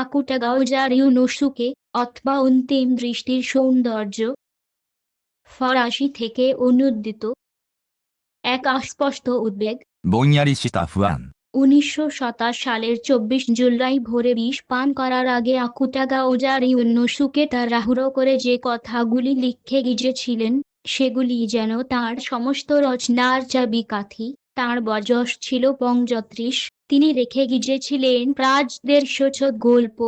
আকুটাগাও যার ইউনোসুকে অথবা অন্তিম দৃষ্টির সৌন্দর্য ফরাসি থেকে অনুদিত এক অস্পষ্ট উদ্বেগ। ぼんやりした不安。 1927 সালের 24 জুলাই ভোরে বিষ পান করার আগে আকুটাগাও যার ইউনোসুকে তাড়াহুড়ো করে যে কথাগুলি লিখে গিয়েছিলেন সেগুলি যেন তার সমস্ত রচনার চাবিকাঠি। তার বয়স ছিল 35। তিনি রেখে গিয়েছিলেন প্রায় 150 গল্প,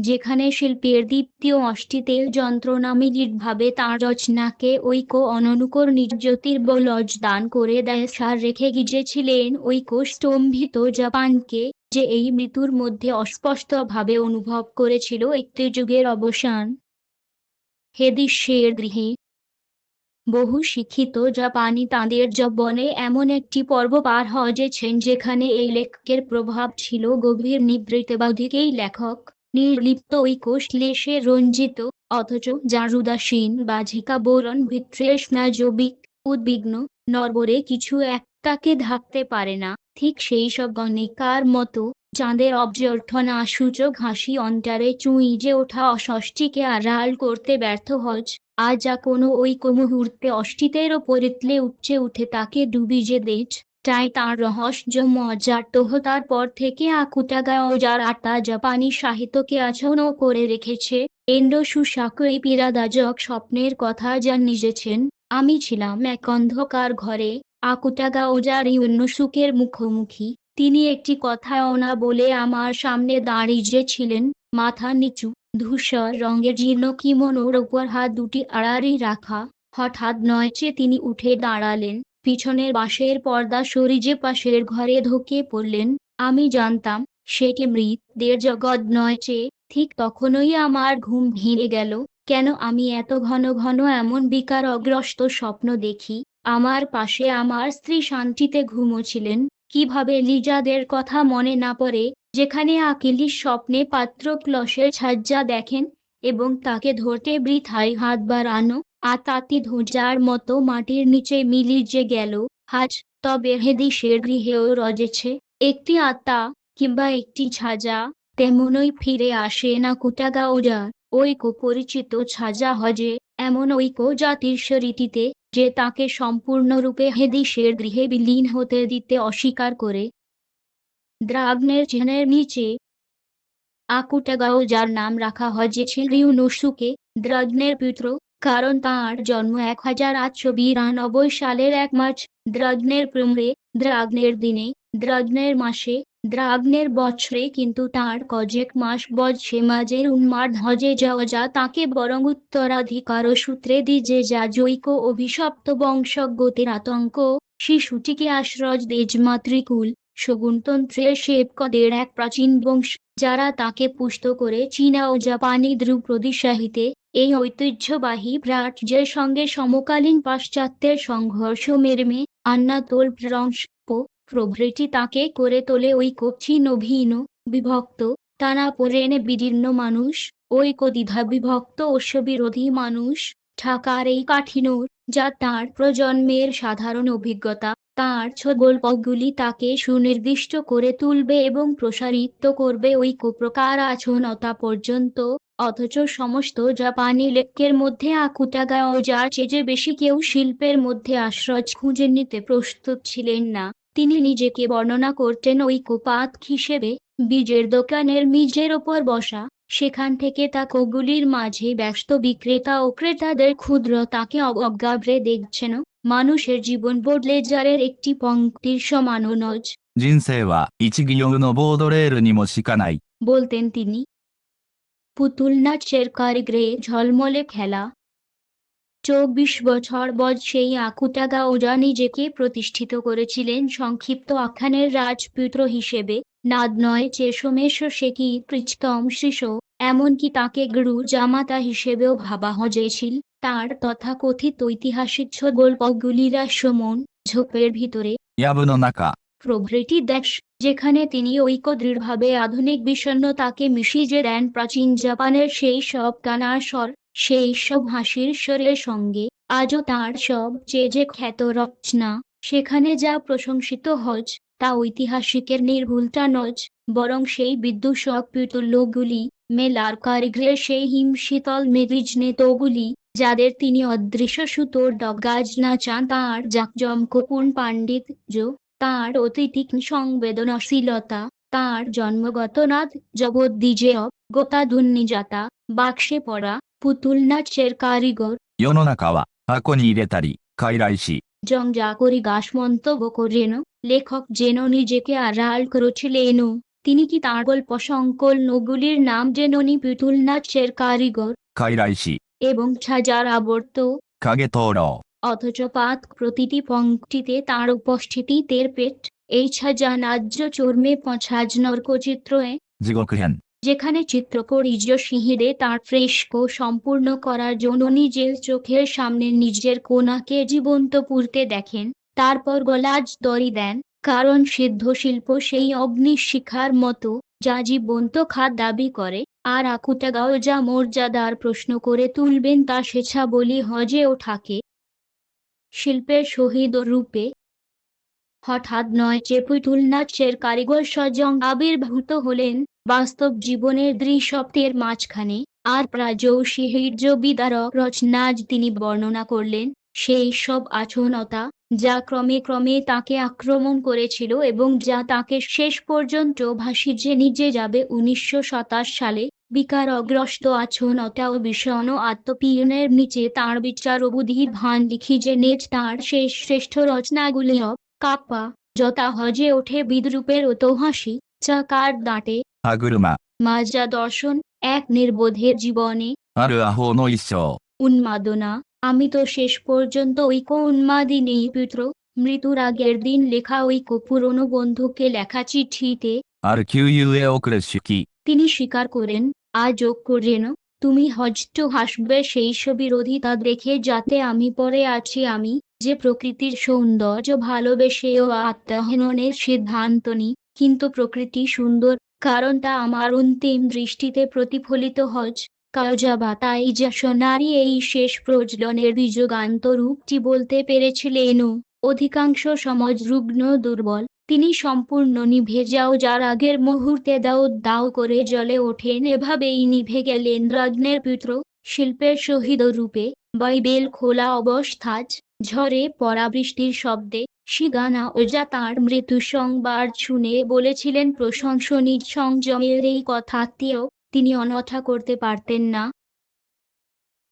যেখানে শিল্পের দীপ্তি ও অস্থিতের যন্ত্রণা মিলিতভাবে তাঁর রচনাকে ঐক্য অননুকর নির্জ্যোতির্বলজ দান করে দেয়। সার রেখে গিয়েছিলেন ঐক্য স্তম্ভিত জাপানকে, যে এই মৃত্যুর মধ্যে অস্পষ্টভাবে অনুভব করেছিল একটি যুগের অবসান। হেদিশের গৃহে বহু শিক্ষিত জাপানি তাঁদের যৌবনে এমন একটি পর্ব পার হয়েছেন যেখানে এই লেখকের প্রভাব ছিল গভীর নিবৃত্তবাদী। এই লেখক নির্লিপ্ত ঐক্যশ্লেষে রঞ্জিত, অথচ যার উদাসীন বাঝিকা বরণ ভিত্রেষ্ণা জবিক উদ্বিগ্ন নরবরে কিছু একটাকে ঢাকতে পারে না। ঠিক সেই সব গণিকার মতো চাঁদের অভ্যর্থনা সূচক হাসি অন্তরে চুঁইয়ে ওঠা অস্বস্তিকে আড়াল করতে ব্যর্থ হজ। আজ যা কোনো ঐক্য মুহূর্তে অস্থিতের ওপরিতলে উপচে উঠে তাকে ডুবিয়ে দেয়। তাই তাঁর রহস্য মজারতহতার পর থেকে আকুটাগাও যার আটা জাপানি সাহিত্যকে আচ্ছন্ন করে রেখেছে। এন্ডো সুসাকু এই পীড়াদায়ক স্বপ্নের কথা জানিয়েছেন। আমি ছিলাম এক অন্ধকার ঘরে আকুটাগাও যার ইউনোসুকের মুখোমুখি। তিনি একটি কথাও না বলে আমার সামনে দাঁড়িয়েছিলেন, মাথা নিচু, ধূসর রঙের জীর্ণ কিমোনোর উপর হাত দুটি আড়াআড়ি রাখা। হঠাৎ নয়চে তিনি উঠে দাঁড়ালেন, পিছনের বাঁশের পর্দা সরিয়ে পাশের ঘরে ঢুকে পড়লেন। আমি জানতাম সেটি মৃতদের জগৎ নয়চে। ঠিক তখনই আমার ঘুম ভেঙে গেল। কেন আমি এত ঘন ঘন এমন বিকারগ্রস্ত স্বপ্ন দেখি? আমার পাশে আমার স্ত্রী শান্তিতে ঘুমোচ্ছিলেন। কিভাবে লিজাদের কথা মনে না পড়ে, যেখানে আকিলিস স্বপ্নে পাত্র ক্লসের ছাজ্জা দেখেন এবং তাকে ধরতে বৃথায় হাত বাড়ানো আতাতি ধুজার মতো মাটির নিচে মিলিয়ে গেল। আজ তবে হেদিশের গৃহেও রজেছে একটি আত্মা কিংবা একটি ছাজা। তেমনই ফিরে আসে না কুটাগাও যার ঐক্য পরিচিত ছাজা হজে, এমন ঐক্য জাতির রীতিতে যে তাকে সম্পূর্ণরূপে হেদিশের গৃহে বিলীন হতে দিতে অস্বীকার করে। দ্রাগ্নের চিহ্নের নিচে আকুটাগাও যার নাম রাখা হয়েছে ইউনোসুকে, দ্রাগ্নের পুত্র, কারণ তাঁর জন্ম 1892 সালের 1 মার্চ। দ্রাগ্নের প্রমরে, দ্রাগ্নের দিনে, দ্রাগ্নের মাসে, দ্রাগ্নের বছরে, কিন্তু তাঁর কয়েক মাস বয়সে মাঝের উন্মাদ হজে যাওয়া যা তাঁকে বরং উত্তরাধিকার সূত্রে দিয়ে যা জৈক অভিশপ্ত বংশগতির আতঙ্ক। শিশুটিকে আশ্রয় দেজ মাতৃকুল শগুনতন্ত্রের সেবকদের এক প্রাচীন বংশ, যারা তাকে পুষ্ট করে চীনা ও জাপানি ধ্রুপদী সাহিত্যে এই ঐতিহ্যবাহী প্রাচ্যের সঙ্গে সমকালীন পাশ্চাত্যের সংঘর্ষ মেরমে আন্নাতোল ভ্রংশ প্রভৃতি তাকে করে তোলে ঐক্য ছিন্ন ভিন্ন বিভক্ত টানাপোড়েনে বিদীর্ণ মানুষ, ঐক্য দ্বিধা বিভক্ত অশ্ববিরোধী মানুষ। ঢাকার এই কাঠিন্যর যা তাঁর প্রজন্মের সাধারণ অভিজ্ঞতা, তাঁর গল্পগুলি তাকে সুনির্দিষ্ট করে তুলবে এবং প্রসারিত করবে ঐক্য প্রকার আচ্ছন্নতা পর্যন্ত। অথচ সমস্ত জাপানি লেখকের মধ্যে আকুটাগাও যার চেয়ে বেশি কেউ শিল্পের মধ্যে আশ্রয় খুঁজে নিতে প্রস্তুত ছিলেন না। তিনি নিজেকে বর্ণনা করতেন ঐক্যপাত হিসেবে, বীজের দোকানের মেঝের ওপর বসা, সেখান থেকে তাকগুলির মাঝে ব্যস্ত বিক্রেতা ও ক্রেতাদের ক্ষুদ্রতাকে অবজ্ঞাভরে দেখছেন। মানুষের জীবন বদলে যারের একটি পংক্তির সমানও নয়, 人生は一行のボードレールにもしかない。 বলতেন তিনি। পুতুল নাচের কারিগরে ঝলমলে খেলা। 24 বছর বয়সেই আকুটাগাও যা নিজেকে প্রতিষ্ঠিত করেছিলেন সংক্ষিপ্ত আখ্যানের রাজপুত্র হিসেবে, নাদ নয় চেষমেশ সেকি প্রিচতম শিশু, এমনকি তাকে গুরু জামাতা হিসেবেও ভাবা হয়েছিল। তার তথাকথিত ঐতিহাসিক গল্পগুলি রাসমন ঝোপের ভিতরে, 藪の中。 প্রভৃতি দেশ, যেখানে তিনি ঐক্য দৃঢ়ভাবে আধুনিক বিষণ্ণতাকে মিশিয়ে দেন প্রাচীন জাপানের সেই সব কানার স্বর, সেই সব হাসির স্বরের সঙ্গে। আজও তাঁর সবচেয়ে যে খ্যাত রচনা, সেখানে যা প্রশংসিত হজ, তা ঐতিহাসিকের নির্ভুলতা নয়, বরং সেই বিদ্যুষক পুতুলগুলি, মেলার কারিগরের সেই হিমশীতল মৃগজনেতগুলি যাদের তিনি অদৃশ্য সুতোর ডগাজ না চান, তাঁর জাঁকজমকপূর্ণ পাণ্ডিত্য, তাঁর অতি তীক্ষ্ণ সংবেদনশীলতা, তাঁর জন্মগত নাদ জগদ্বিজয় গোতাধুন্নিজাতা, বাক্সে পড়া পুতুল নাচের কারিগর। 世の中は箱に入れたり、傀儡し、জংজাকরি গাস মন্তব্য করেন। লেখক যেন নিজেকে আড়াল করেছিলেন। তিনি কি তাঁর গল্প সংকলনগুলির নাম জেননি পুতুল নাচের কারিগর 傀儡し、 এবং ছাজার আবর্ত, 影灯籠、 অথচ পাত প্রতিটি পংক্তিতে তাঁর উপস্থিতি তের পেট। এই ছাজা নাজ্য চর্মে পছাজ নরকচিত্রে, 地獄編、 যেখানে চিত্রকরিজ সিংহীরে তাঁর ফ্রেস্কো সম্পূর্ণ করার জন্য নিজের চোখের সামনে নিজের কোনাকে জীবন্ত পুড়তে দেখেন, তারপর গলাজ দড়ি দেন, কারণ সিদ্ধ শিল্প সেই অগ্নিশিখার মতো যা জীবন্ত খাদ দাবি করে, আর আকুটাগাও যা মর্যাদার প্রশ্ন করে তুলবেন তা স্বেচ্ছা বলি হজে ওঠাকে শিল্পের শহীদ রূপে। হঠাৎ নয় যে পুতুল নাচের কারিগর স্বয়ং আবির্ভূত হলেন বাস্তব জীবনের দৃশ্যের মাঝখানে, আর প্রাযোশীহীর্য বিদারক রচনাজ তিনি বর্ণনা করলেন সেই সব আচ্ছন্নতা যা ক্রমে ক্রমে তাকে আক্রমণ করেছিল এবং যা তাকে শেষ পর্যন্ত ভাসিয়ে নিজে যাবে 1927 সালে। বিকারগ্রস্ত আচ্ছন্নতা ও বিষণ্ণ আত্মপীড়নের নিচে তাঁর বিচার ও বুদ্ধির ভান লিখিয়ে নেজ তাঁর শেষ শ্রেষ্ঠ রচনাগুলি কাপ্পা, যথা হজে ওঠে বিদ্রূপের অতহাসি, চাকার দাঁটে, 歯車、 মাজা দর্শন, এক নির্বোধের জীবনে あるアホの一生、 উন্মাদনা। আমি তো শেষ পর্যন্ত ঐক্য উন্মাদিনী পুত্র। মৃত্যুর আগের দিন লেখা ঐক্য পুরনো বন্ধুকে লেখা চিঠিতে ある旧友へ送る手記、 তিনি স্বীকার করেন, আর যোগ করেন, তুমি হয়তো হাসবে সেই সব বিরোধিতা দেখে যাতে আমি পড়ে আছি আমি, যে প্রকৃতির সৌন্দর্য ভালোবেসে ও আত্মহননের সিদ্ধান্ত নিই, কিন্তু প্রকৃতি সুন্দর কারণ তা আমার অন্তিম দৃষ্টিতে প্রতিফলিত হজ কায়জাবা। তাই যা সোনারি এই শেষ প্রজলনের বীজগান্ত রূপটি বলতে পেরেছিলেন। অধিকাংশ সমাজ রুগ্ন দুর্বল, তিনি সম্পূর্ণ নিভে যাও যার আগের মুহূর্তে দাও দাও করে জ্বলে ওঠেন, এভাবেই নিভে গেলেন রাগ্নের পুত্র শিল্পের শহীদ রূপে। বাইবেল খোলা অবস্থাজ ঝড়ে পড়া বৃষ্টির শব্দে সিগানা ওজা তাঁর মৃত্যু সংবাদ শুনে বলেছিলেন প্রশংসনীয় সংযমের এই কথাটিও তিনি অনথা করতে পারতেন না।